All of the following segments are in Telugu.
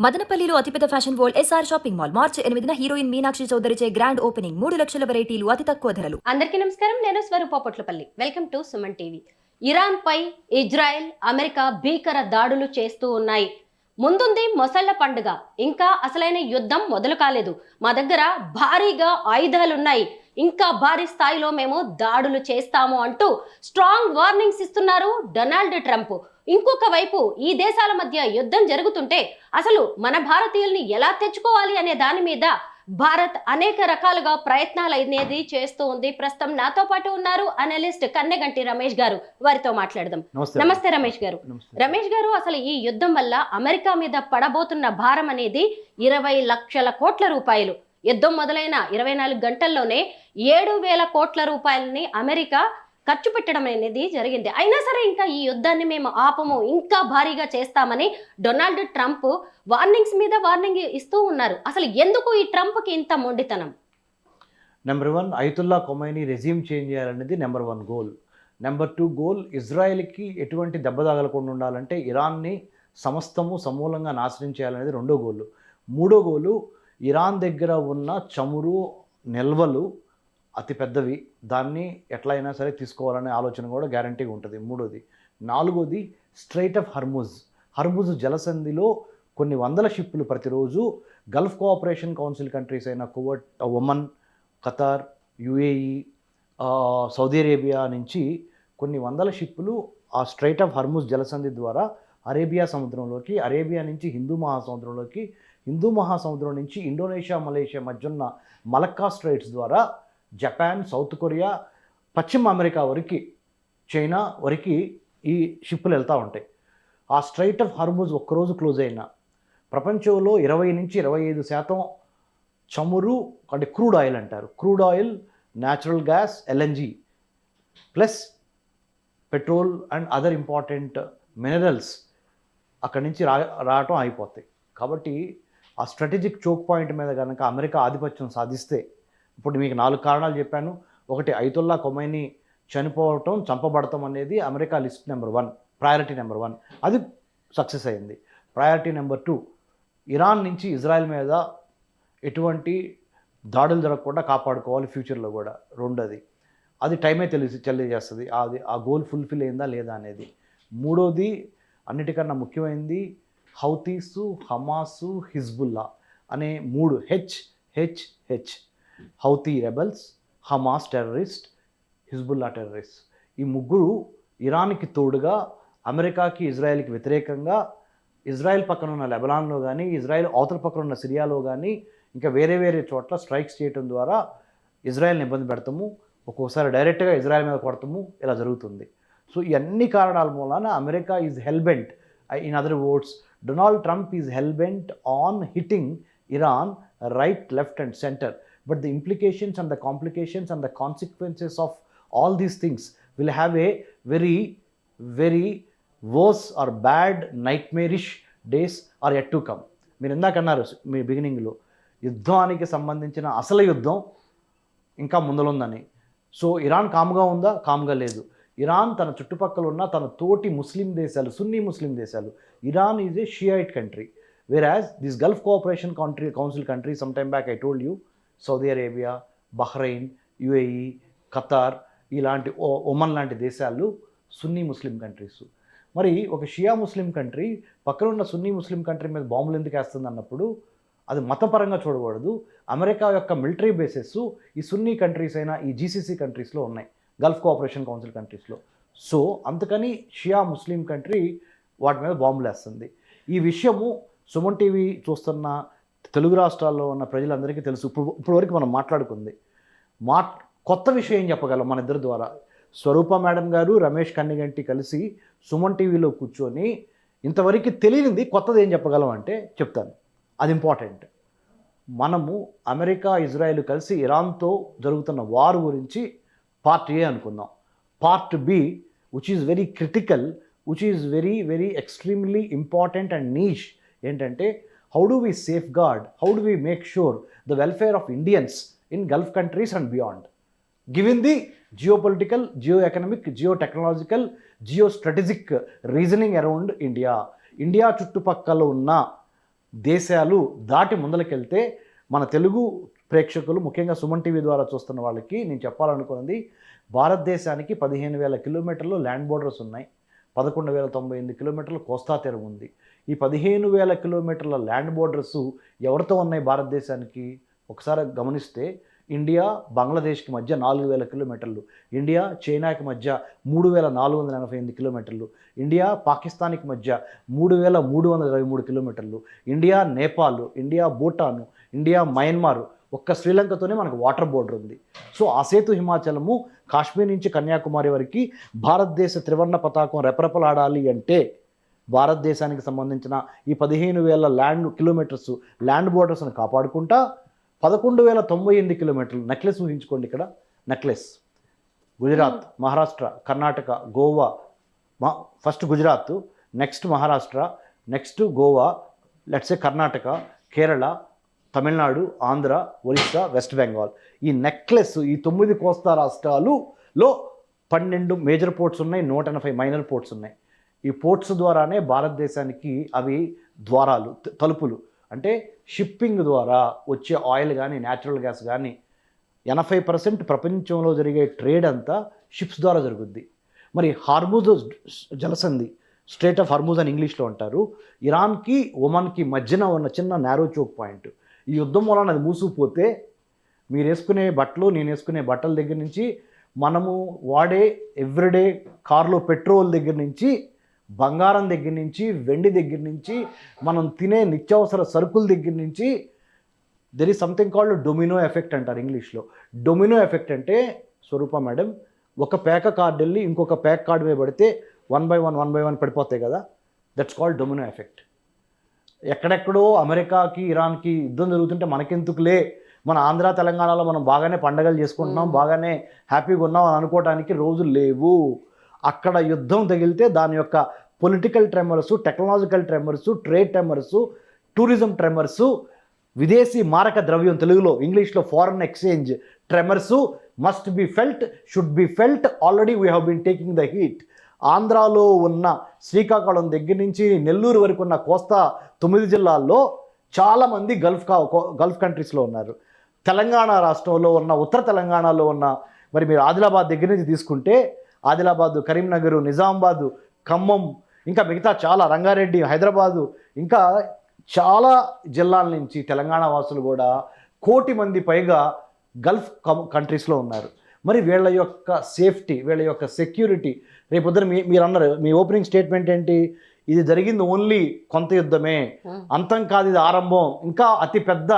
మదనపల్లిలో అతిపెద్ద fashion world SR shopping mall మార్చి 8న హీరోయిన్ మీనాక్షి చౌదరిచే గ్రాండ్ ఓపెనింగ్ 3 లక్షల వెరైటీలు అతి తక్కువ ధరలు. అందరికీ నమస్కారం. నేను Swaroopa Potlapalli. Welcome to Suman TV. Iran పై ఇజ్రాయెల్, అమెరికా భీకర దాడులు చేస్తూ ఉన్నాయి. ముందుంది మొసళ్ల పండుగ. ఇంకా అసలైన యుద్ధం మొదలు కాలేదు. మా దగ్గర భారీగా ఆయుధాలున్నాయి, ఇంకా భారీ స్థాయిలో మేము దాడులు చేస్తాము అంటూ స్ట్రాంగ్ వార్నింగ్స్ ఇస్తున్నారు డొనాల్డ్ ట్రంప్. ఇంకొక వైపు ఈ దేశాల మధ్య యుద్ధం జరుగుతుంటే అసలు మన భారతీయుల్ని ఎలా తెచ్చుకోవాలి అనే దాని మీద భారత్ అనేక రకాలుగా ప్రయత్నాలు అనేది చేస్తూ ఉంది. ప్రస్తుతం నాతో పాటు ఉన్నారు అనలిస్ట్ కన్నెగంటి రమేష్ గారు. వారితో మాట్లాడదాం. నమస్తే రమేష్ గారు. రమేష్ గారు, అసలు ఈ యుద్ధం వల్ల అమెరికా మీద పడబోతున్న భారం అనేది 20 లక్షల కోట్ల రూపాయలు. యుద్ధం మొదలైన 24 గంటల్లోనే 7,000 కోట్ల రూపాయలని అమెరికా ఖర్చు పెట్టడం అనేది జరిగింది. అయినా సరే ఇంకా ఈ యుద్ధాన్ని మేము ఆపము, ఇంకా భారీగా చేస్తామని డొనాల్డ్ ట్రంప్ వార్నింగ్స్ మీద వార్నింగ్ ఇస్తూ ఉన్నారు. అసలు ఎందుకు ఈ ట్రంప్కి ఇంత మొండితనం? Number 1, Ayatollah Khomeini resume change చేయాలనేది నెంబర్ 1 గోల్. నెంబర్ 2 గోల్, ఇజ్రాయెల్కి ఎటువంటి దెబ్బ తగలకుండా ఉండాలంటే ఇరాన్ని సమూలంగా నాశనం చేయాలనేది 2వ గోలు. 3వ గోలు, ఇరాన్ దగ్గర ఉన్న చమురు నిల్వలు అతి పెద్దవి, దాన్ని ఎట్లయినా సరే తీసుకోవాలనే ఆలోచన కూడా గ్యారంటీగా ఉంటుంది. 3వది. 4వది, స్ట్రైట్ ఆఫ్ హర్ముజ్ జలసంధిలో కొన్ని వందల షిప్పులు ప్రతిరోజు గల్ఫ్ కోఆపరేషన్ కౌన్సిల్ కంట్రీస్ అయిన Kuwait, Oman, Qatar, UAE, Saudi Arabia నుంచి కొన్ని వందల షిప్పులు ఆ స్ట్రైట్ ఆఫ్ హర్ముజ్ జలసంధి ద్వారా అరేబియా సముద్రంలోకి, అరేబియా నుంచి హిందూ మహాసముద్రంలోకి, హిందూ మహాసముద్రం నుంచి ఇండోనేషియా, మలేషియా మధ్య ఉన్న మలక్కా స్ట్రైట్స్ ద్వారా జపాన్, సౌత్ కొరియా, పశ్చిమ అమెరికా వరకు, చైనా వరకు ఈ షిప్పులు వెళ్తూ ఉంటాయి. ఆ స్ట్రైట్ ఆఫ్ హర్ముజ్ ఒక్కరోజు క్లోజ్ అయినా ప్రపంచంలో 20 నుంచి 25% చమురు, అంటే క్రూడ్ ఆయిల్ అంటారు, crude oil, natural gas, LNG plus petrol and other important minerals అక్కడి నుంచి రావటం అయిపోతాయి. కాబట్టి ఆ స్ట్రాటజిక్ చోక్ పాయింట్ మీద కనుక అమెరికా ఆధిపత్యం సాధిస్తే, ఇప్పుడు మీకు 4 కారణాలు చెప్పాను. 1, అయతుల్లా ఖొమైనీ చంపబడటం అనేది America list number 1, priority number 1, అది సక్సెస్ అయింది. ప్రయారిటీ నెంబర్ 2, ఇరాన్ నుంచి ఇజ్రాయెల్ మీద ఎటువంటి దాడులు జరగకుండా కాపాడుకోవాలి ఫ్యూచర్లో కూడా. 2వది, అది టైమే తెలియజేస్తుంది ఆ గోల్ ఫుల్ఫిల్ అయిందా లేదా అనేది. 3వది, అన్నిటికన్నా ముఖ్యమైనది, హౌతీసు, హమాసు, హిజ్బుల్లా అనే 3 H Houthi rebels, Hamas terrorist, Hezbollah terrorist. ఈ ముగ్గురు ఇరాన్కి తోడుగా అమెరికాకి, ఇజ్రాయెల్కి వ్యతిరేకంగా ఇజ్రాయెల్ పక్కన ఉన్న లెబనాన్లో కానీ, ఇజ్రాయెల్ అవతల పక్కన ఉన్న సిరియాలో కానీ, ఇంకా వేరే చోట్ల స్ట్రైక్స్ చేయడం ద్వారా ఇజ్రాయెల్ని ఇబ్బంది పెడతాము, ఒక్కోసారి డైరెక్ట్గా ఇజ్రాయెల్ మీద కొడతాము, ఇలా జరుగుతుంది. సో ఈ అన్ని కారణాల మూలాన America is hellbent, in other words Donald Trump is hellbent on hitting Iran right, left and centre. But the implications and the complications and the consequences of all these things will have a very worse or bad, nightmarish days are yet to come. మీరు ఇందాక అన్నారు మీ బిగినింగ్లో, యుద్ధానికి సంబంధించిన అసలు యుద్ధం ఇంకా ముందలుందని. సో ఇరాన్ కామ్గా ఉందా? కామ్గా లేదు. ఇరాన్ తన చుట్టుపక్కల ఉన్న తన తోటి ముస్లిం దేశాలు, సున్నీ ముస్లిం దేశాలు, Iran is a షియైట్ country, whereas this Gulf Cooperation Council country, sometime back I told you, Saudi Arabia, Bahrain, UAE, Qatar, ఇలాంటి ఒమన్ లాంటి దేశాలు సున్నీ ముస్లిం కంట్రీస్. మరి ఒక షియా ముస్లిం కంట్రీ పక్కన ఉన్న సున్నీ ముస్లిం కంట్రీ మీద బాంబులు ఎందుకు వేస్తుంది అన్నప్పుడు అది మతపరంగా చూడకూడదు. అమెరికా యొక్క మిలిటరీ బేసెస్ ఈ సున్నీ కంట్రీస్ అయినా ఈ జీసీసీ కంట్రీస్లో ఉన్నాయి, గల్ఫ్ కోఆపరేషన్ కౌన్సిల్ కంట్రీస్లో. సో అందుకని షియా ముస్లిం కంట్రీ వాటి మీద బాంబులు వేస్తుంది. ఈ విషయము సుమన్ టీవీ చూస్తున్న తెలుగు రాష్ట్రాల్లో ఉన్న ప్రజలందరికీ తెలుసు. ఇప్పటివరకు మనం మాట్లాడుకుంది కొత్త విషయం ఏం చెప్పగలం మన ఇద్దరి ద్వారా? స్వరూప మేడం గారు, రమేష్ కన్నెగంటి కలిసి సుమన్ టీవీలో కూర్చొని ఇంతవరకు తెలియనిది కొత్తది ఏం చెప్పగలం అంటే చెప్తాను, అది ఇంపార్టెంట్. మనము అమెరికా, ఇజ్రాయెల్ కలిసి ఇరాన్తో జరుగుతున్న వార్ గురించి పార్ట్ ఏ అనుకుందాం. Part B, which is very critical, which is very extremely important and niche, ఏంటంటే how do we safeguard, how do we make sure the welfare of Indians in Gulf countries and beyond, given the geopolitical, geoeconomic, geotechnological, geostrategic reasoning around India చుట్టుపక్కల ఉన్న దేశాలు దాటి ముందలకెళ్తే మన తెలుగు ప్రేక్షకులు ముఖ్యంగా సుమన్ టీవీ ద్వారా చూస్తున్న వాళ్ళకి నేను చెప్పాలనుకున్నది, భారతదేశానికి 15,000 కిలోమీటర్లు ల్యాండ్ బోర్డర్స్ ఉన్నాయి, 11,098 కిలోమీటర్ల కోస్తా తీరం ఉంది. ఈ 15,000 కిలోమీటర్ల ల్యాండ్ బోర్డర్స్ ఎవరితో ఉన్నాయి భారతదేశానికి? ఒకసారి గమనిస్తే ఇండియా బంగ్లాదేశ్కి మధ్య 4,000 కిలోమీటర్లు, ఇండియా చైనాకి మధ్య 3,488 కిలోమీటర్లు, ఇండియా పాకిస్తాన్కి మధ్య 3,323 కిలోమీటర్లు, India Nepal, India Bhutan, India Myanmar, ఒక్క శ్రీలంకతోనే మనకు వాటర్ బోర్డర్ ఉంది. సో ఆ సేతు హిమాచలము కాశ్మీర్ నుంచి కన్యాకుమారి వరకు భారతదేశ త్రివర్ణ పతాకం రెపరెపలాడాలి అంటే భారతదేశానికి సంబంధించిన ఈ 15,000 ల్యాండ్ బోర్డర్స్ని కాపాడుకుంటా 11,098 కిలోమీటర్లు నెక్లెస్ ఊహించుకోండి. ఇక్కడ necklace Gujarat, Maharashtra, Karnataka, Goa, first Gujarat, next Maharashtra, next Goa, let's say Karnataka, Kerala, Tamil Nadu, Andhra, Orissa, west Bengal. ఈ నెక్లెస్ ఈ 9 కోస్తా రాష్ట్రాలులో 12 మేజర్ పోర్ట్స్ ఉన్నాయి, 180 మైనర్ పోర్ట్స్ ఉన్నాయి. ఈ పోర్ట్స్ ద్వారానే భారతదేశానికి అవి ద్వారాలు, తలుపులు. అంటే షిప్పింగ్ ద్వారా వచ్చే ఆయిల్ కానీ న్యాచురల్ గ్యాస్ కానీ 80% ప్రపంచంలో జరిగే ట్రేడ్ అంతా షిప్స్ ద్వారా జరుగుద్ది. మరి హార్మూజ్ జలసంధి, స్ట్రేట్ ఆఫ్ హార్మూజ్ అని ఇంగ్లీష్లో అంటారు, ఇరాన్కి ఒమన్కి మధ్యన ఉన్న చిన్న నారో చోక్ పాయింట్. ఈ యుద్ధం వలన అది మూసుకుపోతే మీరు వేసుకునే బట్టలు, నేను వేసుకునే బట్టల దగ్గర నుంచి, మనము వాడే ఎవ్రీడే కార్లో పెట్రోల్ దగ్గర నుంచి, బంగారం దగ్గర నుంచి, వెండి దగ్గర నుంచి, మనం తినే నిత్యావసర సరుకుల దగ్గర నుంచి, there is something called Domino effect అంటారు ఇంగ్లీష్లో. డొమినో ఎఫెక్ట్ అంటే స్వరూప మేడం, ఒక ప్యాక్ కార్డు వెళ్ళి ఇంకొక ప్యాక్ కార్డు మీద పడితే 1 by 1 పడిపోతాయి కదా, దట్స్ కాల్డ్ డొమినో ఎఫెక్ట్. ఎక్కడెక్కడో అమెరికాకి ఇరాన్కి యుద్ధం జరుగుతుంటే మనకెందుకులే, మన ఆంధ్ర తెలంగాణలో మనం బాగానే పండగలు చేసుకుంటున్నాం, బాగానే హ్యాపీగా ఉన్నాం అని అనుకోవడానికి రోజులు లేవు. అక్కడ యుద్ధం తగిలితే దాని యొక్క political tremors, technological tremors, trade tremors, tourism tremors, విదేశీ మారక ద్రవ్యం తెలుగులో, ఇంగ్లీష్లో foreign exchange tremors must be felt, should be felt. Already we have been taking the heat. ఆంధ్రాలో ఉన్న శ్రీకాకుళం దగ్గర నుంచి నెల్లూరు వరకు ఉన్న కోస్తా 9 జిల్లాల్లో చాలామంది గల్ఫ్ కంట్రీస్లో ఉన్నారు. తెలంగాణ రాష్ట్రంలో ఉన్న, ఉత్తర తెలంగాణలో ఉన్న, మరి మీరు ఆదిలాబాద్ దగ్గర నుంచి తీసుకుంటే ఆదిలాబాదు, కరీంనగర్, నిజామాబాదు, ఖమ్మం, ఇంకా మిగతా చాలా, రంగారెడ్డి, హైదరాబాదు, ఇంకా చాలా జిల్లాల నుంచి తెలంగాణ వాసులు కూడా 1 కోటి మంది పైగా గల్ఫ్ కంట్రీస్లో ఉన్నారు. మరి వీళ్ళ యొక్క సేఫ్టీ, వీళ్ళ యొక్క సెక్యూరిటీ, రేపొద్దున మీరు అన్నారు, మీ ఓపెనింగ్ స్టేట్మెంట్ ఏంటి, ఇది జరిగింది ఓన్లీ కొంత యుద్ధమే, అంతం కాదు ఇది ఆరంభం, ఇంకా అతి పెద్ద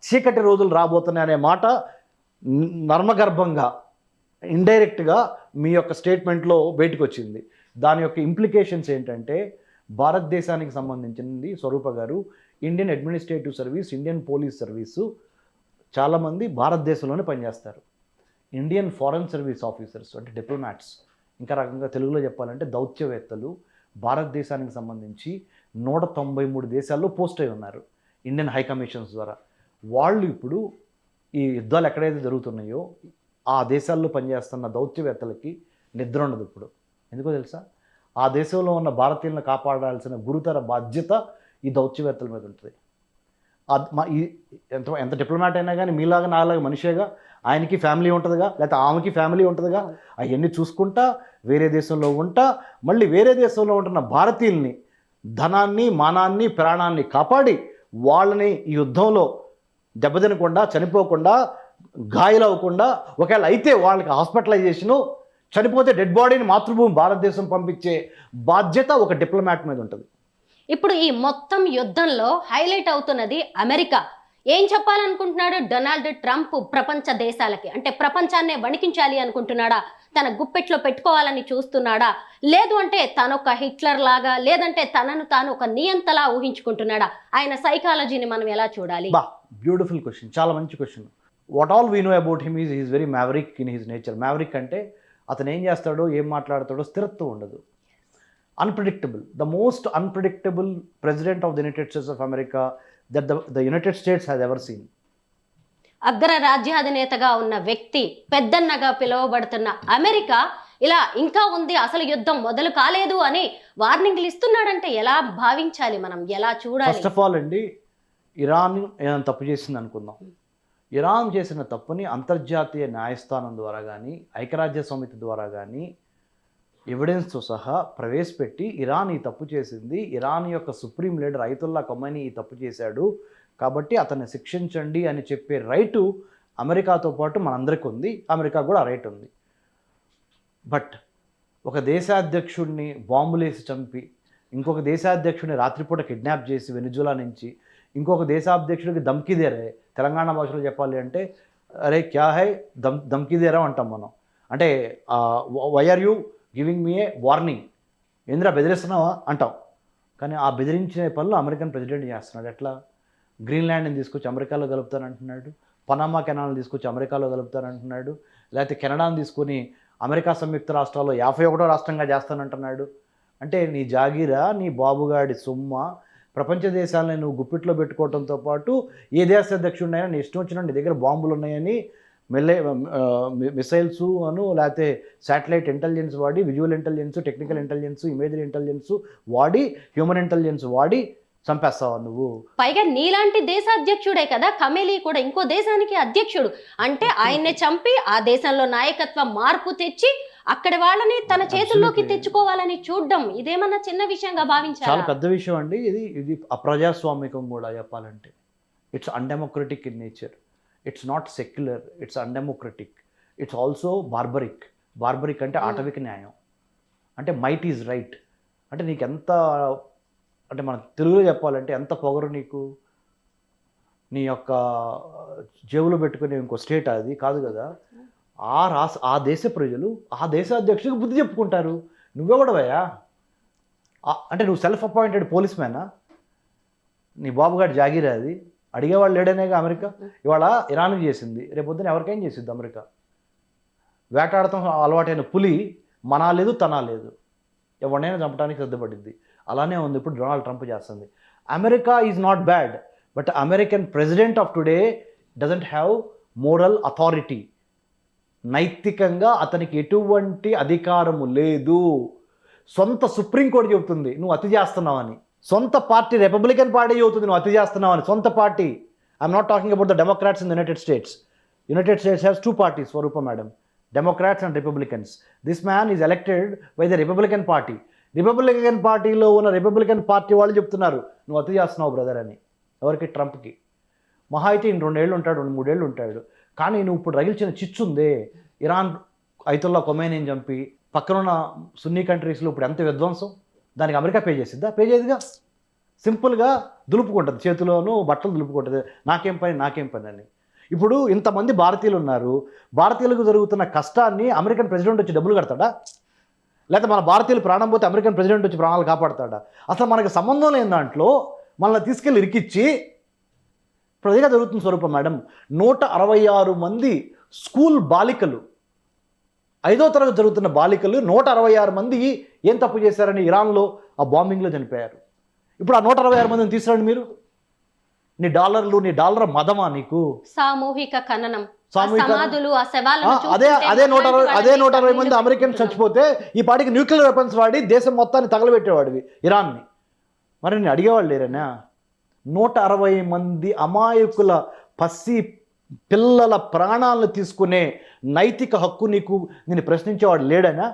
చీకటి రోజులు రాబోతున్నాయి అనే మాట నర్మగర్భంగా, ఇండైరెక్ట్గా మీ యొక్క స్టేట్మెంట్లో బయటకు వచ్చింది. దాని యొక్క ఇంప్లికేషన్స్ ఏంటంటే, భారతదేశానికి సంబంధించింది స్వరూప గారు, Indian administrative service, Indian police service చాలామంది భారతదేశంలోనే పనిచేస్తారు. ఇండియన్ ఫారెన్ సర్వీస్ ఆఫీసర్స్ అంటే డిప్లొమాట్స్, ఇంకా రకంగా తెలుగులో చెప్పాలంటే దౌత్యవేత్తలు భారతదేశానికి సంబంధించి 193 దేశాల్లో పోస్ట్ అయి ఉన్నారు ఇండియన్ హై కమిషన్స్ ద్వారా. వాళ్ళు ఇప్పుడు ఈ యుద్ధాలు ఎక్కడైతే జరుగుతున్నాయో ఆ దేశాల్లో పనిచేస్తున్న దౌత్యవేత్తలకి నిద్ర ఉండదు ఇప్పుడు. ఎందుకో తెలుసా? ఆ దేశంలో ఉన్న భారతీయులను కాపాడాల్సిన గురుతర బాధ్యత ఈ దౌత్యవేత్తల మీద ఉంటుంది. ఎంత డిప్లొమాట్ అయినా కానీ మీలాగా నాలాగా మనిషేగా, ఆయనకి ఫ్యామిలీ ఉంటుందిగా, లేకపోతే ఆమెకి ఫ్యామిలీ ఉంటుందిగా, అవన్నీ చూసుకుంటా వేరే దేశంలో ఉంటా, మళ్ళీ వేరే దేశంలో ఉంటున్న భారతీయుల్ని ధనాన్ని, మానాన్ని, ప్రాణాన్ని కాపాడి వాళ్ళని ఈ యుద్ధంలో దెబ్బతినకుండా, చనిపోకుండా, గాయాలవ్వకుండా, ఒకవేళ అయితే వాళ్ళకి హాస్పిటలైజేషను, చనిపోతే డెడ్ బాడీని మాతృభూమి భారతదేశం పంపించే బాధ్యత ఒక డిప్లొమాట్ మీద ఉంటుంది. ఇప్పుడు ఈ మొత్తం యుద్ధంలో హైలైట్ అవుతున్నది అమెరికా. ఏం చెప్పాలనుకుంటున్నాడు డొనాల్డ్ ట్రంప్ ప్రపంచ దేశాలకి? అంటే ప్రపంచాన్నే వణికించాలి అనుకుంటున్నాడా? తన గుప్పెట్లో పెట్టుకోవాలని చూస్తున్నాడా? లేదు అంటే తనొక హిట్లర్ లాగా, లేదంటే తనను తాను ఒక నియంతలా ఊహించుకుంటున్నాడా? ఆయన సైకాలజీని మనం ఎలా చూడాలి? బ్యూటిఫుల్ క్వశ్చన్, చాలా మంచి question. What all we know about him is very maverick in his nature. Maverick అంటే అతను ఏం చేస్తాడో, ఏం మాట్లాడతాడో స్థిరత్వం ఉండదు. Unpredictable, the most unpredictable president of the United states of America that the United states has ever seen. అగ్ర రాజ్యాధినేతగా ఉన్న వ్యక్తి, పెద్దన్నగా పిలువబడుతున్న అమెరికా ఇలా ఇంకా ఉంది, అసలు యుద్ధం మొదలు కాలేదు అని వార్నింగ్లు ఇస్తున్నాడంటే ఎలా భావించాలి మనం, ఎలా చూడాలి? ఫస్ట్ ఆఫ్ ఆల్ అండి, ఇరాన్ ఏదైనా తప్పు చేసింది అనుకుందాం. ఇరాన్ చేసిన తప్పుని అంతర్జాతీయ న్యాయస్థానం ద్వారా కానీ ఐక్యరాజ్య సమితి ద్వారా కానీ ఎవిడెన్స్తో సహా ప్రవేశపెట్టి ఇరాన్ ఈ తప్పు చేసింది, ఇరాన్ యొక్క సుప్రీం లీడర్ అయతుల్లా ఖొమైనీ ఈ తప్పు చేశాడు కాబట్టి అతన్ని శిక్షించండి అని చెప్పే రైటు అమెరికాతో పాటు మనందరికీ ఉంది, అమెరికా కూడా ఆ రైట్ ఉంది. బట్ ఒక దేశాధ్యక్షుడిని బాంబులేసి చంపి, ఇంకొక దేశాధ్యక్షుడిని రాత్రిపూట కిడ్నాప్ చేసి వెనిజులా నుంచి ఇంకొక దేశాధ్యక్షుడికి దమ్కిదేరే, తెలంగాణ భాషలో చెప్పాలి అంటే అరే క్యా హై దమ్కిదేరా అంటాం మనం. అంటే why are you giving me a warning, ఏంద్రా బెదిరిస్తున్నావా అంటాం. కానీ ఆ బెదిరించే పనులు అమెరికన్ ప్రెసిడెంట్ చేస్తున్నాడు. ఎట్లా? గ్రీన్లాండ్ని తీసుకొచ్చి అమెరికాలో కలుపుతానంటున్నాడు, పనామా కెనాల్ని తీసుకొచ్చి అమెరికాలో కలుపుతానంటున్నాడు, లేకపోతే కెనడాని తీసుకొని అమెరికా సంయుక్త రాష్ట్రాల్లో 51వ రాష్ట్రంగా చేస్తానంటున్నాడు. అంటే నీ జాగీరా, నీ బాబుగాడి సొమ్మ, ప్రపంచ దేశాలని నువ్వు గుప్పిట్లో పెట్టుకోవడంతో పాటు ఏ దేశ అధ్యక్షుడినైనా నీ ఇష్టం వచ్చిన నీ దగ్గర బాంబులు ఉన్నాయని మిసైల్స్ లేకపోతే శాటిలైట్ ఇంటెలిజెన్స్ వాడి, visual intelligence, technical intelligence, imagery intelligence వాడి, హ్యూమన్ ఇంటెలిజెన్స్ వాడి చంపేస్తావా నువ్వు? పైగా నీలాంటి దేశాధ్యక్షుడే కదా ఖమేనీ కూడా ఇంకో దేశానికి అధ్యక్షుడు. అంటే ఆయన్నే చంపి ఆ దేశంలో నాయకత్వ మార్పు తెచ్చి అక్కడి వాళ్ళని తన చేతుల్లోకి తెచ్చుకోవాలని చూడడం ఇదేమన్నా చిన్న విషయంగా భావించాలి? చాలా పెద్ద విషయం అండి. ఇది అప్రజాస్వామికం కూడా చెప్పాలంటే. It's undemocratic in nature, it's not secular, it's undemocratic, it's also barbaric. Barbaric అంటే ఆటవిక న్యాయం, అంటే మైట్ ఈజ్ రైట్. అంటే నీకు ఎంత, అంటే మన తెలుగులో చెప్పాలంటే ఎంత పొగరు నీకు, నీ యొక్క జేబులో పెట్టుకునే ఇంకో స్టేట్ అది కాదు కదా. ఆ దేశ ప్రజలు ఆ దేశ అధ్యక్షుడికి బుద్ధి చెప్పుకుంటారు. నువ్వెవడవయ్యా? అంటే నువ్వు సెల్ఫ్ అపాయింటెడ్ పోలీస్ మ్యానా? నీ బాబుగాడు జాగీరా అది? అడిగేవాళ్ళు లేడనేగా అమెరికా. ఇవాళ ఇరాన్కి చేసింది, రేపొద్దున ఎవరికైనా చేసిద్ది అమెరికా. వేటాడటం అలవాటైన పులి మనా లేదు తనా లేదు, ఎవరినైనా చంపడానికి సిద్ధపడింది. అలానే ఉంది ఇప్పుడు డొనాల్డ్ ట్రంప్ చేస్తుంది. America is not bad, but American president of today doesn't have moral authority. నైతికంగా అతనికి ఎటువంటి అధికారము లేదు. సొంత సుప్రీంకోర్టు చెబుతుంది నువ్వు అతి చేస్తున్నావని, సొంత పార్టీ రిపబ్లికన్ పార్టీ చెబుతుంది నువ్వు అతి చేస్తున్నావని. సొంత party. I'm not talking about the Democrats in the United states. United states has 2 parties, Swarupa madam, Democrats and Republicans. This man is elected by the Republican Party. Republican పార్టీలో ఉన్న రిపబ్లికన్ పార్టీ వాళ్ళు చెప్తున్నారు నువ్వు అతి చేస్తున్నావు బ్రదర్ అని. ఎవరికి? ట్రంప్కి. మహా అయితే 2 ఏళ్ళు ఉంటాడు, 3 ఏళ్ళు ఉంటాడు. కానీ నువ్వు ఇప్పుడు రగిల్చిన చిచ్చుందే, ఇరాన్ అయతుల్లా ఖొమైనీని చంపి పక్కనున్న సున్నీ కంట్రీస్లో ఇప్పుడు ఎంత విధ్వంసం, దానికి అమెరికా పే చేసిద్దా? పే చేయదుగా. సింపుల్గా దులుపుకుంటుంది, చేతిలోనూ బట్టలు దులుపుకుంటుంది, నాకేం పని అని. ఇప్పుడు ఇంతమంది భారతీయులు ఉన్నారు, భారతీయులకు జరుగుతున్న కష్టాన్ని అమెరికన్ ప్రెసిడెంట్ వచ్చి డబ్బులు కడతాడా? లేకపోతే మన భారతీయులు ప్రాణం పోతే అమెరికన్ ప్రెసిడెంట్ వచ్చి ప్రాణాలు కాపాడతాడా? అసలు మనకి సంబంధం లేని దాంట్లో మనల్ని తీసుకెళ్ళి ఇరికిచ్చి ఇప్పుడు అదిగా జరుగుతుంది. స్వరూప మేడం, 166 మంది స్కూల్ బాలికలు, 5వ తరగతి జరుగుతున్న బాలికలు 166 మంది ఏం తప్పు చేశారని ఇరాన్లో ఆ బాంబింగ్లో చనిపోయారు. ఇప్పుడు ఆ 166 మందిని తీసుకురండి మీరు. నీ డాలర్ మదమా నీకు? సామూహిక ఖననం, సామూహిక సమాధులు, ఆ శవాలను అదే 160 మంది అమెరికన్స్ చచ్చిపోతే ఈ పాటికి న్యూక్లియర్ వెపన్స్ వాడి దేశం మొత్తాన్ని తగలబెట్టేవాడివి ఇరాన్ని. మరి నేను అడిగేవాళ్ళు లేరనా? 160 మంది అమాయకుల పసి పిల్లల ప్రాణాలను తీసుకునే నైతిక హక్కు నీకు నేను ప్రశ్నించేవాడు లేడనా?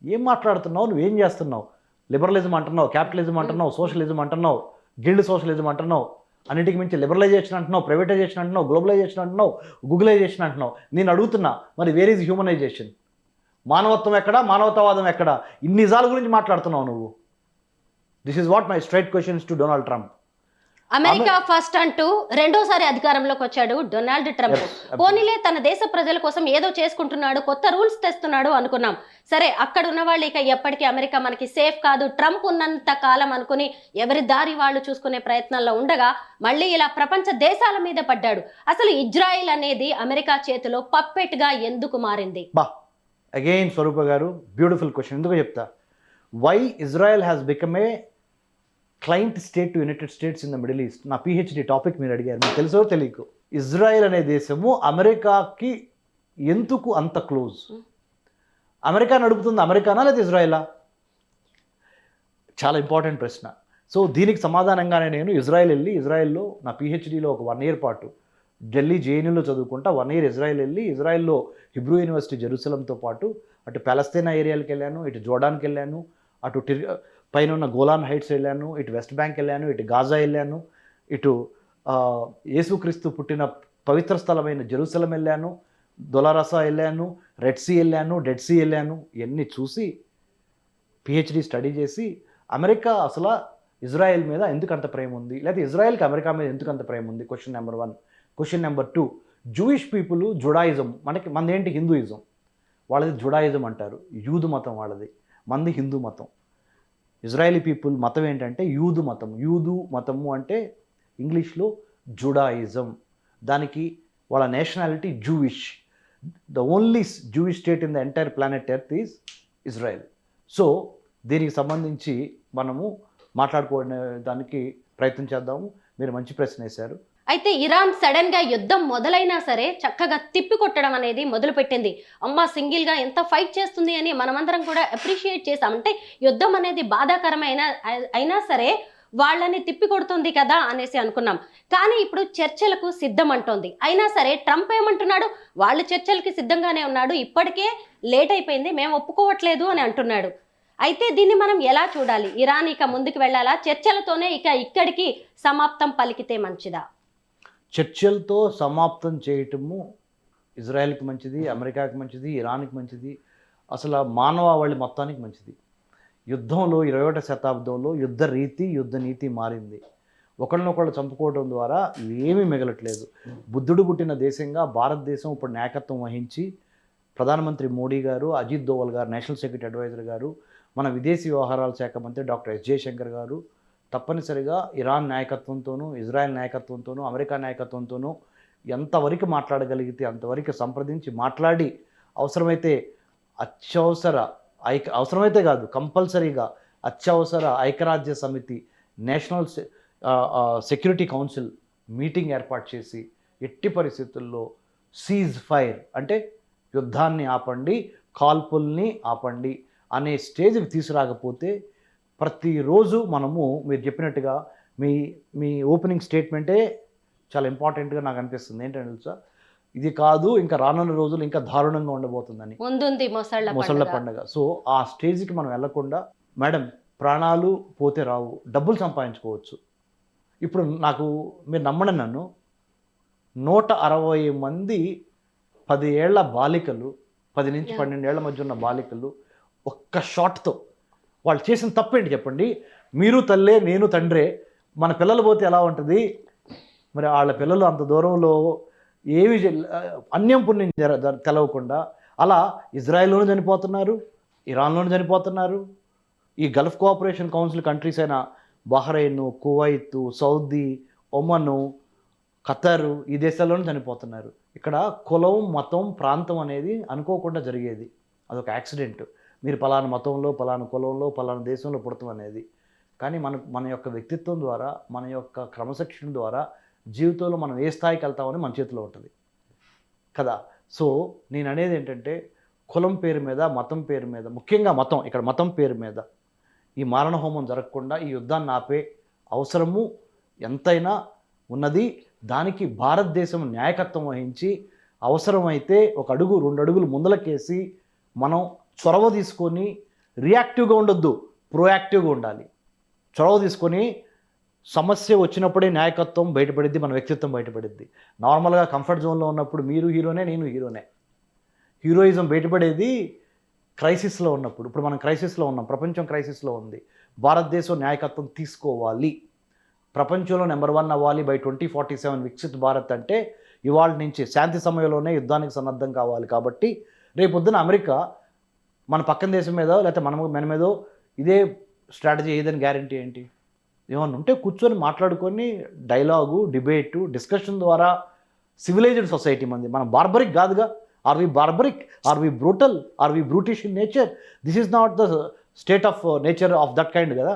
ఏం మాట్లాడుతున్నావు? నువ్వేం చేస్తున్నావు? లిబరలిజం అంటున్నావు, క్యాపిటలిజం అంటున్నావు, సోషలిజం అంటున్నావు, గిల్డ్ సోషలిజం అంటున్నావు, అన్నిటికి మించి లిబరలైజేషన్ అంటున్నావు, ప్రైవేటైజేషన్ అంటున్నావు, గ్లోబలైజేషన్ అంటున్నావు, గూగులైజేషన్ అంటున్నావు. నేను అడుగుతున్నా, మరి వేర్ ఈజ్ హ్యూమనైజేషన్? మానవత్వం ఎక్కడా? మానవతావాదం ఎక్కడా? ఇన్ని నిజాల గురించి మాట్లాడుతున్నావు నువ్వు. This is what my straight questions to Donald Trump. America first అంటూ రెండోసారి అధికారంలోకి వచ్చాడు డొనాల్డ్ ట్రంప్. పోనీలే తన దేశ ప్రజల కోసం ఏదో చేసుకుంటున్నాడు, కొత్త రూల్స్ తెస్తున్నాడు అనుకున్నాం. సరే, అక్కడ ఉన్న వాళ్ళు ఇక ఎప్పటికీ అమెరికా మనకి సేఫ్ కాదు, ట్రంప్ ఉన్నంత కాలం అనుకుని ఎవరి దారి వాళ్ళు చూసుకునే ప్రయత్నాల్లో ఉండగా మళ్ళీ ఇలా ప్రపంచ దేశాల మీద పడ్డాడు. అసలు ఇజ్రాయిల్ అనేది అమెరికా చేతిలో పప్పెట్గా ఎందుకు మారింది? అగైన్ స్వరూప గారు, బ్యూటిఫుల్ క్వశ్చన్. ఎందుకు చెప్తా. Why Israel has become a client state to United States in the Middle East. నా పిహెచ్డి టాపిక్ మీరు అడిగారు, మీకు తెలుసో తెలియకు. ఇజ్రాయెల్ అనే దేశము అమెరికాకి ఎందుకు అంత క్లోజ్? అమెరికా నడుపుతుంది అమెరికానా లేదా ఇజ్రాయెలా? చాలా ఇంపార్టెంట్ ప్రశ్న. సో దీనికి సమాధానంగానే నేను ఇజ్రాయెల్ వెళ్ళి ఇజ్రాయెల్లో నా పిహెచ్డీలో ఒక 1 year పాటు ఢిల్లీ జేఎన్యూలో చదువుకుంటా 1 year ఇజ్రాయెల్ వెళ్ళి ఇజ్రాయెల్లో హిబ్రూ యూనివర్సిటీ జెరూసలంతో పాటు అటు పాలస్తీనా ఏరియాలకు వెళ్ళాను, ఇటు జోర్డాన్కి వెళ్ళాను, అటు పైన ఉన్న గోలాన్ హైట్స్ వెళ్ళాను, ఇటు వెస్ట్ బ్యాంక్ వెళ్ళాను, ఇటు గాజా వెళ్ళాను, ఇటు యేసుక్రీస్తు పుట్టిన పవిత్ర స్థలమైన జెరూసలం వెళ్ళాను, దొలరసా వెళ్ళాను, రెడ్ సీ వెళ్ళాను, డెడ్ సీ వెళ్ళాను. ఇవన్నీ చూసి పిహెచ్డి స్టడీ చేసి అమెరికా అసలు ఇజ్రాయెల్ మీద ఎందుకు అంత ప్రేమ ఉంది, లేదా ఇజ్రాయెల్కి అమెరికా మీద ఎందుకు అంత ప్రేమ ఉంది, question number 1. Question number 2, Jewish people Judaism, మనదేంటి హిందూయిజం, వాళ్ళది జుడాయిజం అంటారు, యూదు మతం వాళ్ళది, మనది హిందూ మతం. ఇజ్రాయలీ పీపుల్ మతం ఏంటంటే యూదు మతం. యూదు మతము అంటే ఇంగ్లీష్లో జుడాయిజం. దానికి వాళ్ళ nationality Jewish. The only Jewish state in the entire planet earth is Israel. So దీనికి సంబంధించి మనము మాట్లాడుకోవడానికి ప్రయత్నం చేద్దాము. మీరు మంచి ప్రశ్న వేశారు. అయితే ఇరాన్ సడన్ గా యుద్ధం మొదలైనా సరే చక్కగా తిప్పి కొట్టడం అనేది మొదలుపెట్టింది. అమ్మ సింగిల్ గా ఎంత ఫైట్ చేస్తుంది అని మనమందరం కూడా అప్రిషియేట్ చేసాం. అంటే యుద్ధం అనేది బాధాకరమైన అయినా సరే వాళ్ళని తిప్పి కొడుతుంది కదా అనేసి అనుకున్నాం. కానీ ఇప్పుడు చర్చలకు సిద్ధం అంటోంది. అయినా సరే ట్రంప్ ఏమంటున్నాడు, వాళ్ళు చర్చలకి సిద్ధంగానే ఉన్నాడు, ఇప్పటికే లేట్ అయిపోయింది, మేము ఒప్పుకోవట్లేదు అని అంటున్నాడు. అయితే దీన్ని మనం ఎలా చూడాలి? ఇరాన్ ఇక ముందుకు వెళ్ళాలా, చర్చలతోనే ఇక ఇక్కడికి సమాప్తం పలికితే మంచిదా? చర్చలతో సమాప్తం చేయటము ఇజ్రాయెల్కి మంచిది, అమెరికాకి మంచిది, ఇరాన్కి మంచిది, అసలు మానవాళి మొత్తానికి మంచిది. యుద్ధంలో 21వ శతాబ్దంలో యుద్ధ నీతి మారింది. ఒకళ్ళనొకళ్ళు చంపుకోవడం ద్వారా ఏమీ మిగలట్లేదు. బుద్ధుడు పుట్టిన దేశంగా భారతదేశం ఇప్పుడు నాయకత్వం వహించి ప్రధానమంత్రి మోడీ గారు, అజిత్ దోవల్ గారు, నేషనల్ సెక్యూరిటీ అడ్వైజర్ గారు, మన విదేశీ వ్యవహారాల శాఖ మంత్రి డాక్టర్ ఎస్ జయశంకర్ గారు తప్పనిసరిగా ఇరాన్ నాయకత్వంతోనూ, ఇజ్రాయెల్ నాయకత్వంతోనూ, అమెరికా నాయకత్వంతోనూ ఎంతవరకు మాట్లాడగలిగితే అంతవరకు సంప్రదించి మాట్లాడి అవసరమైతే అవసరమైతే కాదు కంపల్సరీగా అత్యవసర ఐక్యరాజ్య సమితి నేషనల్ సెక్యూరిటీ కౌన్సిల్ మీటింగ్ ఏర్పాటు చేసి ఎట్టి పరిస్థితుల్లో సీజ్ ఫైర్ అంటే యుద్ధాన్ని ఆపండి, కాల్పుల్ని ఆపండి అనే స్టేజ్కి తీసుకురాకపోతే ప్రతిరోజు మనము మీరు చెప్పినట్టుగా మీ ఓపెనింగ్ స్టేట్మెంటే చాలా ఇంపార్టెంట్గా నాకు అనిపిస్తుంది. ఏంటంటే తెలుసా, ఇది కాదు ఇంకా రానున్న రోజులు ఇంకా దారుణంగా ఉండబోతుందని, ముందుంది మొసళ్ళ పండుగ. సో ఆ స్టేజ్కి మనం వెళ్లకుండా మేడం ప్రాణాలు పోతే రావు, డబ్బులు సంపాదించుకోవచ్చు. ఇప్పుడు మీరు నమ్మండి, నన్ను 160 మంది 10 ఏళ్ల బాలికలు, 10 నుంచి 12 ఏళ్ల మధ్య ఉన్న బాలికలు ఒక్క షాట్తో వాళ్ళు చేసిన తప్పేంటి చెప్పండి? మీరు తల్లే, నేను తండ్రే, మన పిల్లలు పోతే ఎలా ఉంటుంది? మరి వాళ్ళ పిల్లలు అంత దూరంలో ఏమి అన్యం పుణ్యం తెలవకుండా అలా ఇజ్రాయెల్లోనూ చనిపోతున్నారు, ఇరాన్లోనూ చనిపోతున్నారు. ఈ గల్ఫ్ కోఆపరేషన్ కౌన్సిల్ కంట్రీస్ అయిన బహ్రెయిన్, కువైత్, సౌదీ, ఒమను, ఖతరు ఈ దేశాల్లోనూ చనిపోతున్నారు. ఇక్కడ కులం, మతం, ప్రాంతం అనేది అనుకోకుండా జరిగేది. అదొక యాక్సిడెంట్. మీరు పలానా మతంలో, పలానా కులంలో, పలానా దేశంలో పుడతాం అనేది. కానీ మన యొక్క వ్యక్తిత్వం ద్వారా, మన యొక్క క్రమశిక్షణ ద్వారా జీవితంలో మనం ఏ స్థాయికి వెళ్తామని మన చేతిలో ఉంటుంది కదా. సో నేను అనేది ఏంటంటే కులం పేరు మీద, మతం పేరు మీద, ముఖ్యంగా ఇక్కడ మతం పేరు మీద ఈ మారణ హోమం జరగకుండా ఈ యుద్ధాన్ని ఆపే అవసరము ఎంతైనా ఉన్నది. దానికి భారతదేశం నాయకత్వం వహించి అవసరమైతే 1 అడుగు 2 అడుగులు ముందలకేసి మనం చొరవ తీసుకొని రియాక్టివ్గా ఉండొద్దు, ప్రోయాక్టివ్గా ఉండాలి. చొరవ తీసుకొని సమస్య వచ్చినప్పుడే నాయకత్వం బయటపడిద్ది, మన వ్యక్తిత్వం బయటపడిద్ది. నార్మల్గా కంఫర్ట్ జోన్లో ఉన్నప్పుడు మీరు హీరోనే, నేను హీరోనే. హీరోయిజం బయటపడేది క్రైసిస్లో ఉన్నప్పుడు. ఇప్పుడు మనం క్రైసిస్లో ఉన్నాం, ప్రపంచం క్రైసిస్లో ఉంది. భారతదేశం నాయకత్వం తీసుకోవాలి, ప్రపంచంలో నెంబర్ 1 అవ్వాలి బై 2047 వికసిత్ భారత్ అంటే ఇవాళ నుంచి శాంతి సమయంలోనే యుద్ధానికి సన్నద్ధం కావాలి. కాబట్టి రేపొద్దున అమెరికా మన పక్కన దేశం మీద లేకపోతే మన మీదో ఇదే స్ట్రాటజీ ఏదని గ్యారంటీ ఏంటి? ఏమన్నా ఉంటే కూర్చొని మాట్లాడుకొని డైలాగు, డిబేటు, డిస్కషన్ ద్వారా సివిలైజ్డ్ సొసైటీ మంది. మనం బార్బరిక్ కాదుగా. Are we barbaric? Are we brutal? Are we brutish in nature? This is not the state of nature of that kind కదా.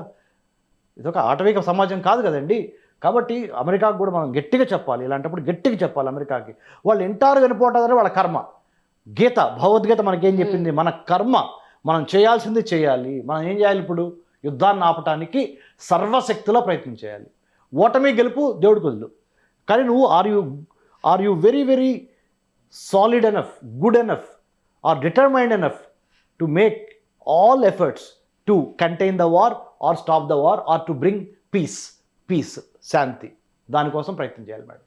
ఇదొక ఆటవిక సమాజం కాదు కదండి. కాబట్టి అమెరికాకు కూడా మనం గట్టిగా చెప్పాలి. ఇలాంటప్పుడు గట్టిగా చెప్పాలి అమెరికాకి. వాళ్ళు ఎంటారు చనిపోవటారే వాళ్ళ కర్మ. భగవద్గీత మనకేం చెప్పింది? మన కర్మ మనం చేయాల్సింది చేయాలి. మనం ఏం చేయాలి? ఇప్పుడు యుద్ధాన్ని ఆపటానికి సర్వశక్తిలో ప్రయత్నం చేయాలి. ఓటమి గెలుపు దేవుడికి వద్దు, కానీ నువ్వు are you very very solid enough, good enough or determined enough to make all efforts to contain the war or stop the war or to bring peace శాంతి. దానికోసం ప్రయత్నం చేయాలి మేడం.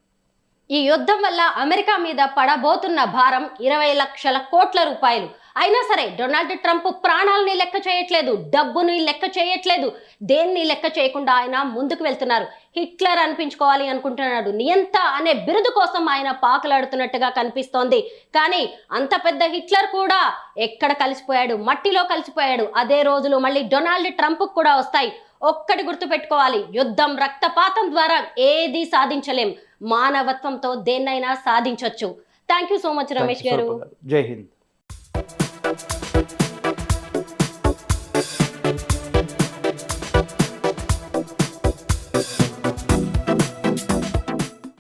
ఈ యుద్ధం వల్ల అమెరికా మీద పడబోతున్న భారం 20 లక్షల కోట్ల రూపాయలు. అయినా సరే డొనాల్డ్ ట్రంప్ ప్రాణాలని లెక్క చేయట్లేదు, డబ్బుని లెక్క చేయట్లేదు, దేన్ని లెక్క చేయకుండా ఆయన ముందుకు వెళ్తున్నారు. హిట్లర్ అనిపించుకోవాలి అనుకుంటున్నాడు. నియంత అనే బిరుదు కోసం ఆయన పాకులాడుతున్నట్టుగా కనిపిస్తోంది. కానీ అంత పెద్ద హిట్లర్ కూడా ఎక్కడ కలిసిపోయాడు, మట్టిలో కలిసిపోయాడు. అదే రోజులు మళ్ళీ డొనాల్డ్ ట్రంప్ కూడా వస్తాయి. ఒక్కటి గుర్తుపెట్టుకోవాలి, యుద్ధం రక్తపాతం ద్వారా ఏది సాధించలేం, మానవత్వంతో దేన్నైనా సాధించవచ్చు. Thank you so much Ramesh గారు. జై హింద్.